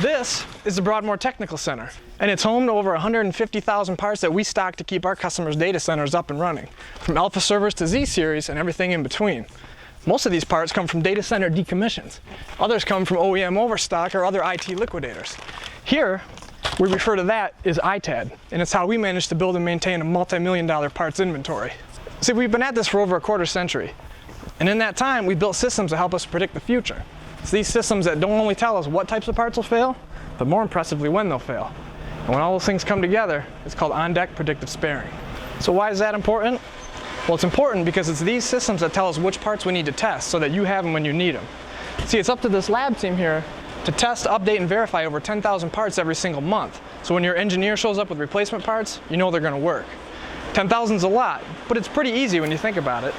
This is the Broadmoor Technical Center, and it's home to over 150,000 parts that we stock to keep our customers' data centers up and running, from Alpha servers to Z series and everything in between. Most of these parts come from data center decommissions. Others come from OEM overstock or other IT liquidators. Here, we refer to that as ITAD, and it's how we manage to build and maintain a multi-million-dollar parts inventory. See, we've been at this for over a quarter century, and in that time, we built systems to help us predict the future. It's these systems that don't only tell us what types of parts will fail, but more impressively when they'll fail. And when all those things come together, it's called on-deck predictive sparing. So why is that important? Well, it's important because it's these systems that tell us which parts we need to test so that you have them when you need them. See, it's up to this lab team here to test, update, and verify over 10,000 parts every single month. So when your engineer shows up with replacement parts, you know they're going to work. 10,000's a lot, but it's pretty easy when you think about it.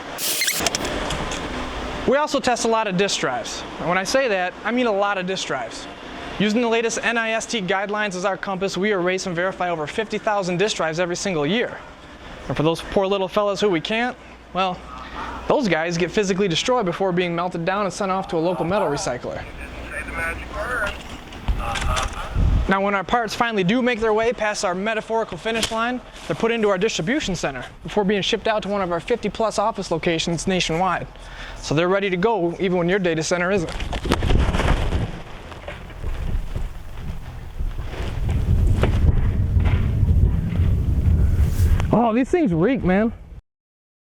We also test a lot of disk drives. And when I say that, I mean a lot of disk drives. Using the latest NIST guidelines as our compass, we erase and verify over 50,000 disk drives every single year. And for those poor little fellas who we can't, well, those guys get physically destroyed before being melted down and sent off to a local metal recycler. Now, when our parts finally do make their way past our metaphorical finish line, they're put into our distribution center before being shipped out to one of our 50+ office locations nationwide. So they're ready to go even when your data center isn't. Oh, these things reek, man.